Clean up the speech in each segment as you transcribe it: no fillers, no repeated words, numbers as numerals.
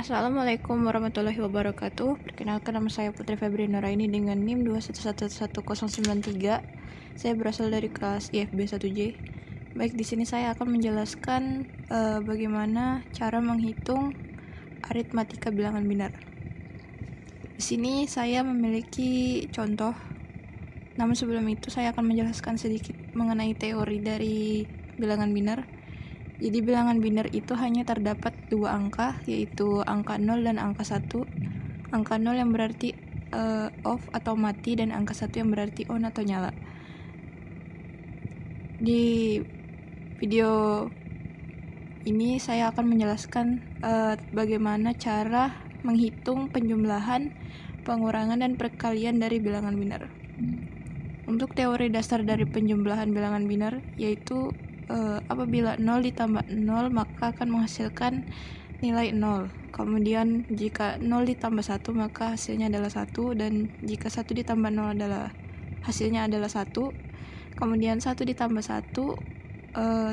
Assalamualaikum warahmatullahi wabarakatuh. Perkenalkan, nama saya Putri Febri Nuraini dengan NIM 2111093. Saya berasal dari kelas IFB 1J. Baik, di sini saya akan menjelaskan bagaimana cara menghitung aritmatika bilangan binar. Di sini saya memiliki contoh. Namun sebelum itu saya akan menjelaskan sedikit mengenai teori dari bilangan binar. Jadi bilangan binar itu hanya terdapat dua angka, yaitu angka 0 dan angka 1. Angka 0 yang berarti off atau mati, dan angka 1 yang berarti on atau nyala. Di video ini saya akan menjelaskan bagaimana cara menghitung penjumlahan, pengurangan, dan perkalian dari bilangan binar. Untuk teori dasar dari penjumlahan bilangan binar, yaitu apabila 0 ditambah 0 maka akan menghasilkan nilai 0. Kemudian jika 0 ditambah 1 maka hasilnya adalah 1, dan jika 1 ditambah 0 adalah hasilnya adalah 1. Kemudian 1 ditambah 1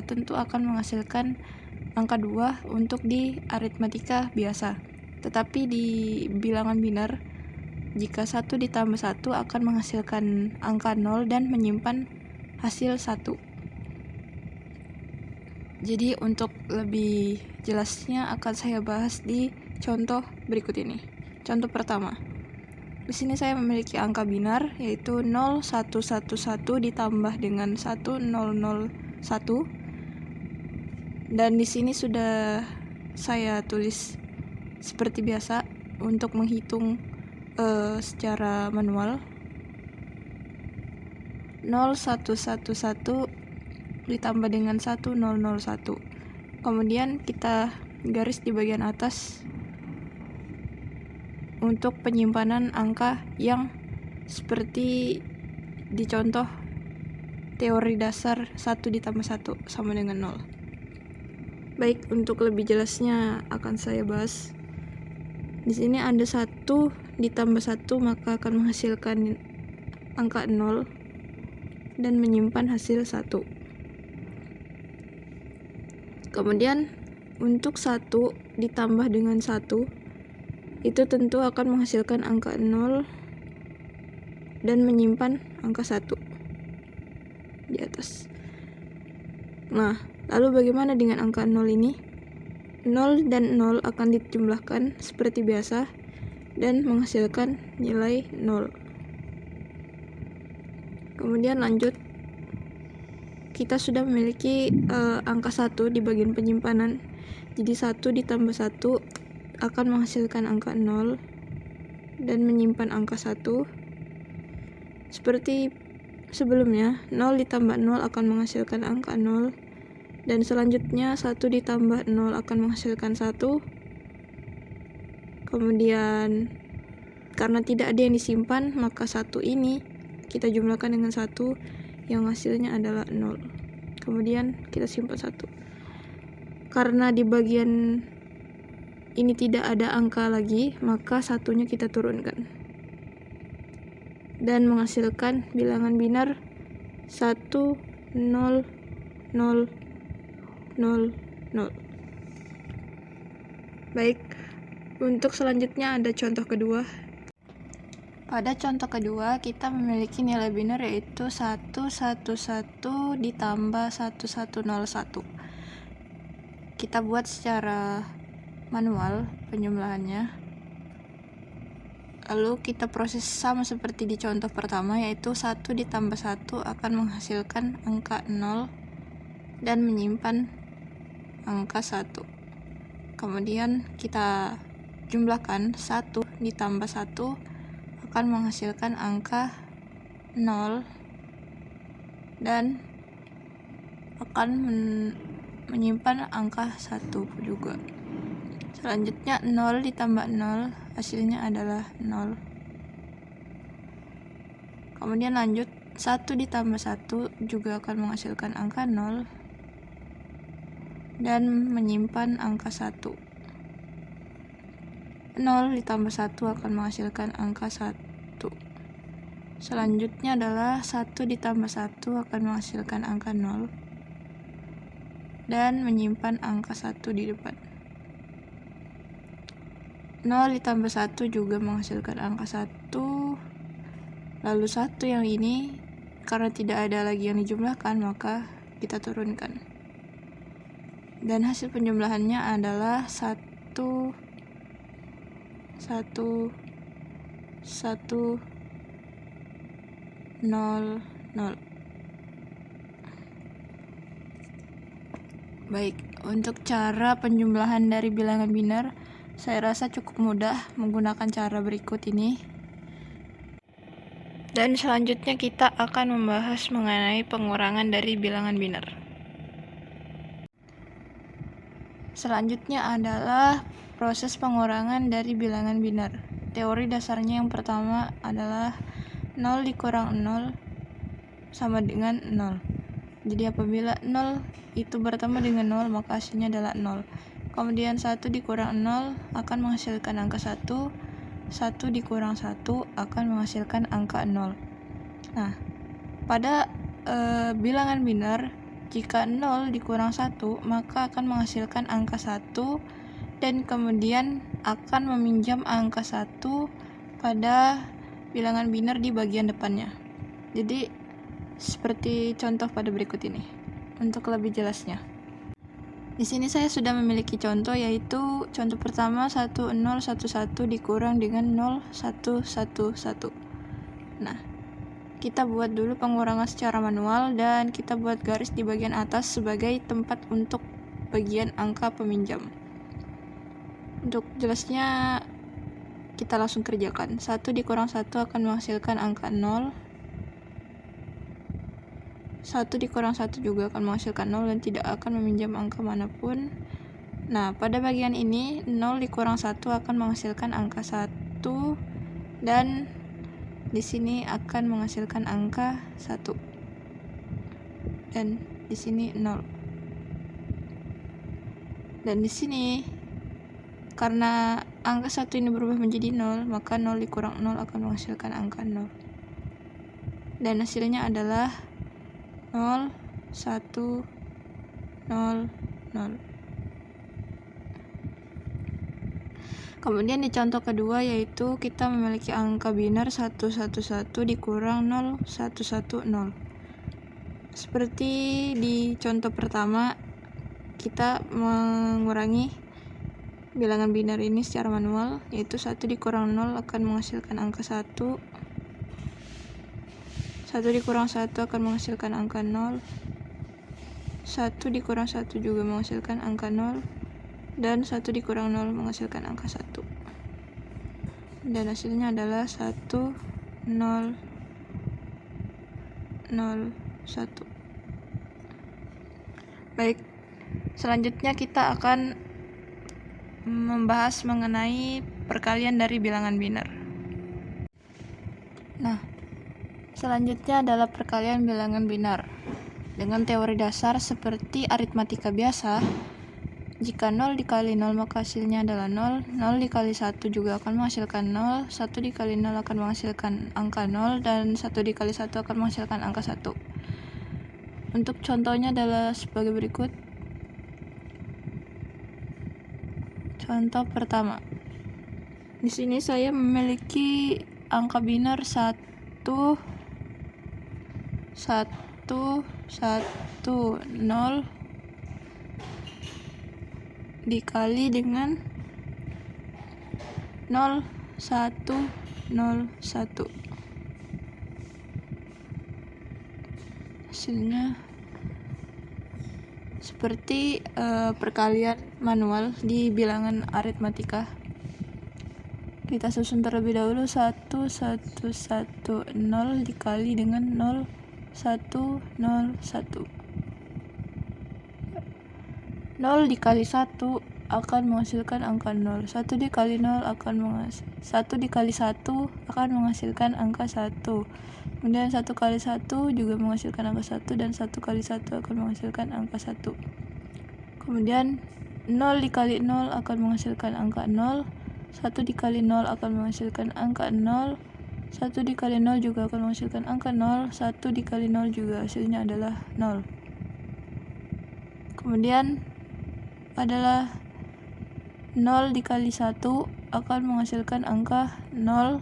tentu akan menghasilkan angka 2 untuk di aritmatika biasa. Tetapi di bilangan binar, jika 1 ditambah 1 akan menghasilkan angka 0 dan menyimpan hasil 1. Jadi untuk lebih jelasnya akan saya bahas di contoh berikut ini. Contoh pertama. Di sini saya memiliki angka binar, yaitu 0111 ditambah dengan 1001. Dan di sini sudah saya tulis seperti biasa untuk menghitung secara manual. 0111 ditambah dengan 1001. Kemudian kita garis di bagian atas untuk penyimpanan angka yang seperti di contoh teori dasar 1 ditambah 1 sama dengan 0. Baik, untuk lebih jelasnya akan saya bahas. Di sini ada 1 ditambah 1 maka akan menghasilkan angka 0 dan menyimpan hasil 1. Kemudian untuk 1 ditambah dengan 1 itu tentu akan menghasilkan angka 0 dan menyimpan angka 1 di atas. Nah, lalu bagaimana dengan angka 0 ini? 0 dan 0 akan dijumlahkan seperti biasa dan menghasilkan nilai 0. Kemudian lanjut, kita sudah memiliki angka 1 di bagian penyimpanan. Jadi 1 ditambah 1 akan menghasilkan angka 0 dan menyimpan angka 1. Seperti sebelumnya, 0 ditambah 0 akan menghasilkan angka 0, dan selanjutnya 1 ditambah 0 akan menghasilkan 1. Kemudian karena tidak ada yang disimpan, maka 1 ini kita jumlahkan dengan 1 yang hasilnya adalah 0. Kemudian kita simpan 1. Karena di bagian ini tidak ada angka lagi, maka 1-nya kita turunkan dan menghasilkan bilangan binar 1 0 0 0 0. Baik, untuk selanjutnya ada contoh kedua. Pada contoh kedua, kita memiliki nilai binar yaitu 111 ditambah 1101. Kita buat secara manual penjumlahannya. Lalu kita proses sama seperti di contoh pertama, yaitu 1 ditambah 1 akan menghasilkan angka 0 dan menyimpan angka 1. Kemudian kita jumlahkan 1 ditambah 1 akan menghasilkan angka 0 dan akan menyimpan angka 1 juga. Selanjutnya 0 ditambah 0 hasilnya adalah 0. Kemudian lanjut, 1 ditambah 1 juga akan menghasilkan angka 0 dan menyimpan angka 1. 0 ditambah 1 akan menghasilkan angka 1. Selanjutnya adalah 1 ditambah 1 akan menghasilkan angka 0 dan menyimpan angka 1 di depan. 0 ditambah 1 juga menghasilkan angka 1. Lalu 1 yang ini, karena tidak ada lagi yang dijumlahkan, maka kita turunkan. Dan hasil penjumlahannya adalah 1, 1, 1, 0, 0. Baik, untuk cara penjumlahan dari bilangan biner, saya rasa cukup mudah menggunakan cara berikut ini. Dan selanjutnya kita akan membahas mengenai pengurangan dari bilangan biner. Selanjutnya adalah proses pengurangan dari bilangan biner. Teori dasarnya yang pertama adalah 0 dikurang 0 sama dengan 0. Jadi apabila 0 itu bertemu dengan 0, maka hasilnya adalah 0. Kemudian 1 dikurang 0 akan menghasilkan angka 1. 1 dikurang 1 akan menghasilkan angka 0. Nah, pada bilangan biner, jika 0 dikurang 1, maka akan menghasilkan angka 1 dan kemudian akan meminjam angka 1 pada bilangan biner di bagian depannya. Jadi seperti contoh pada berikut ini. Untuk lebih jelasnya, di sini saya sudah memiliki contoh, yaitu contoh pertama 1011 dikurang dengan 0111. Nah, kita buat dulu pengurangan secara manual dan kita buat garis di bagian atas sebagai tempat untuk bagian angka peminjam. Untuk jelasnya kita langsung kerjakan. 1 dikurang 1 akan menghasilkan angka 0. 1 dikurang 1 juga akan menghasilkan 0 dan tidak akan meminjam angka manapun. Nah, pada bagian ini 0 dikurang 1 akan menghasilkan angka 1 dan di sini akan menghasilkan angka 1. Dan di sini 0. Dan di sini karena angka 1 ini berubah menjadi 0, maka 0 dikurang 0 akan menghasilkan angka 0. Dan hasilnya adalah 0, 1, 0, 0. Kemudian di contoh kedua, yaitu kita memiliki angka biner 111 dikurang 0110. Seperti di contoh pertama, kita mengurangi bilangan biner ini secara manual, yaitu 1 dikurang 0 akan menghasilkan angka 1. 1 dikurang 1 akan menghasilkan angka 0. 1 dikurang 1 juga menghasilkan angka 0. Dan 1 dikurang 0 menghasilkan angka 1. Dan hasilnya adalah 1, 0, 0, 1. Baik, selanjutnya kita akan membahas mengenai perkalian dari bilangan biner. Nah, selanjutnya adalah perkalian bilangan biner. Dengan teori dasar seperti aritmatika biasa, jika 0 dikali 0 maka hasilnya adalah 0. 0 dikali 1 juga akan menghasilkan 0. 1 dikali 0 akan menghasilkan angka 0. Dan 1 dikali 1 akan menghasilkan angka 1. Untuk contohnya adalah sebagai berikut. Contoh pertama. Di sini saya memiliki angka biner 1, 1, 1, 0 dikali dengan 0, 1, 0, 1. Hasilnya seperti perkalian manual di bilangan aritmatika. Kita susun terlebih dahulu. 1, 1, 1, 0 dikali dengan 0, 1, 0, 1. 0 dikali 1 akan menghasilkan angka 0. 1 dikali 0 akan 1 dikali 1 akan menghasilkan angka 1. Kemudian 1 kali 1 juga menghasilkan angka 1 dan 1 kali 1 akan menghasilkan angka 1. Kemudian 0 dikali 0 akan menghasilkan angka 0. 1 dikali 0 akan menghasilkan angka 0. 1 dikali 0 juga akan menghasilkan angka 0. 1 dikali 0 juga hasilnya adalah 0. Kemudian adalah 0 dikali 1 akan menghasilkan angka 0,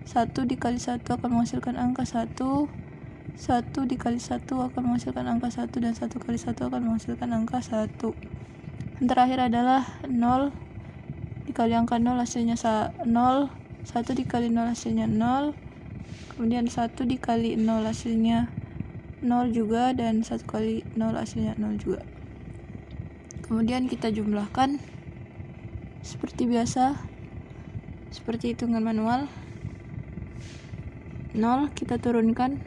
1 dikali 1 akan menghasilkan angka 1, 1 dikali 1 akan menghasilkan angka 1, dan 1 kali 1 akan menghasilkan angka 1. Yang terakhir adalah 0 dikali angka 0 hasilnya 0, 1 dikali 0 hasilnya 0, kemudian 1 dikali 0 hasilnya 0 juga, dan 1 kali 0 hasilnya 0 juga. Kemudian kita jumlahkan seperti biasa, seperti hitungan manual. 0 kita turunkan,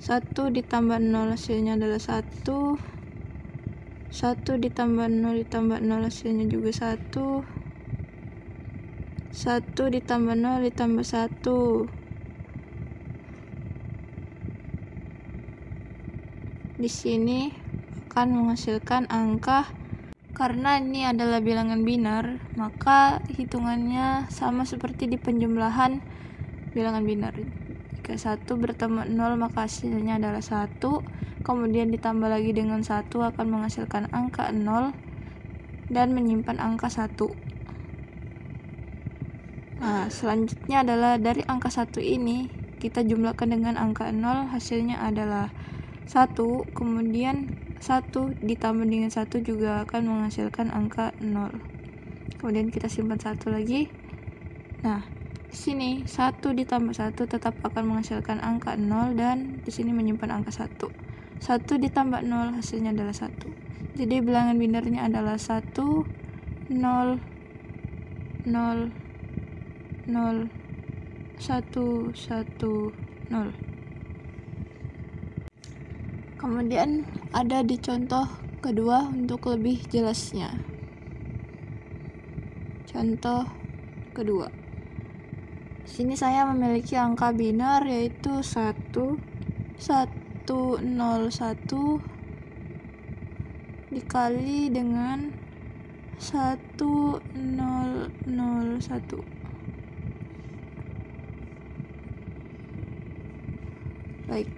1 ditambah 0 hasilnya adalah 1, 1 ditambah 0 ditambah 0 hasilnya juga 1, 1 ditambah 0 ditambah 1. Di sini akan menghasilkan angka, karena ini adalah bilangan binar, maka hitungannya sama seperti di penjumlahan bilangan binar. Jika 1 bertemu 0 maka hasilnya adalah 1, kemudian ditambah lagi dengan 1 akan menghasilkan angka 0 dan menyimpan angka 1. Nah, selanjutnya adalah dari angka 1 ini kita jumlahkan dengan angka 0, hasilnya adalah 1, kemudian 1 ditambah dengan 1 juga akan menghasilkan angka 0. Kemudian kita simpan 1 lagi. Nah, di sini 1 ditambah 1 tetap akan menghasilkan angka 0, dan di sini menyimpan angka 1. 1 ditambah 0 hasilnya adalah 1. Jadi bilangan binarnya adalah 1, 0, 0, 0, 1, 1, 0. Kemudian ada di contoh kedua untuk lebih jelasnya. Contoh kedua. Di sini saya memiliki angka binar yaitu 1, 1, 0, 1 dikali dengan 1, 0, 0, 1. Baik,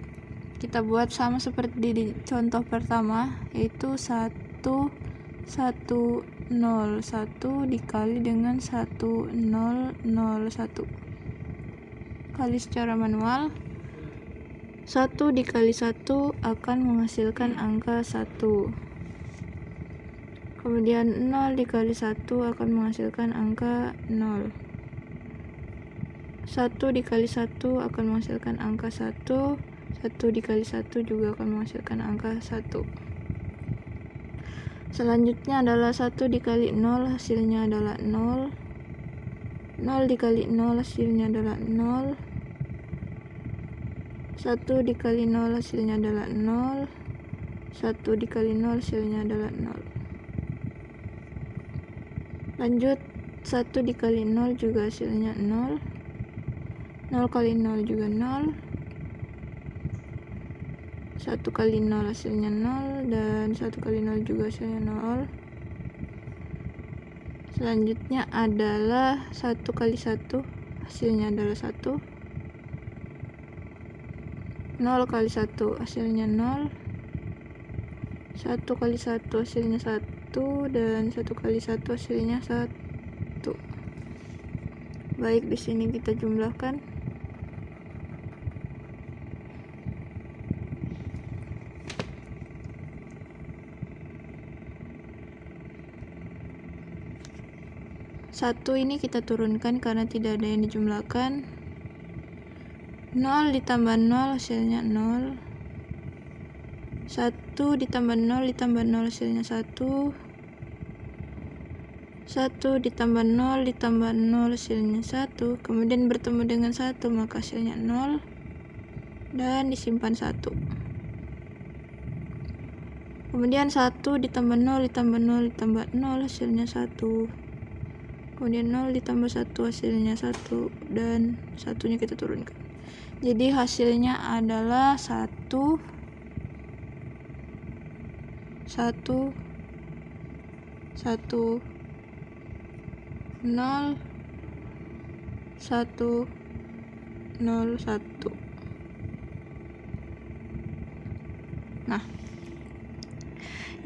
kita buat sama seperti di contoh pertama, yaitu 1, 1, 0, 1 dikali dengan 1, 0, 0, 1. Kali secara manual. 1 dikali 1 akan menghasilkan angka 1. Kemudian 0 dikali 1 akan menghasilkan angka 0. 1 dikali 1 akan menghasilkan angka 1. 1 dikali 1 juga akan menghasilkan angka 1. Selanjutnya adalah 1 dikali 0 hasilnya adalah 0. 0 dikali 0 hasilnya adalah 0. 1 dikali 0 hasilnya adalah 0. 1 dikali 0 hasilnya adalah 0. Lanjut, 1 dikali 0 juga hasilnya 0. 0 kali 0 juga 0. 1 kali 0 hasilnya 0, dan 1 kali 0 juga hasilnya 0. Selanjutnya adalah 1 kali 1 hasilnya adalah 1. 0 kali 1 hasilnya 0. 1 kali 1 hasilnya 1, dan 1 kali 1 hasilnya 1. Baik, di sini kita jumlahkan. Satu ini kita turunkan karena tidak ada yang dijumlahkan. 0 ditambah 0 hasilnya 0. 1 ditambah 0 ditambah 0 hasilnya 1. 1 ditambah 0 ditambah 0 hasilnya 1. Kemudian bertemu dengan 1 maka hasilnya 0, dan disimpan 1. Kemudian 1 ditambah 0 ditambah 0 ditambah 0 hasilnya 1. Kemudian 0 ditambah 1 hasilnya 1, dan 1-nya kita turunkan. Jadi hasilnya adalah 1, 1, 1, 0, 1, 0, 1. Nah,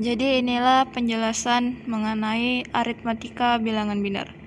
Jadi inilah penjelasan mengenai aritmatika bilangan biner.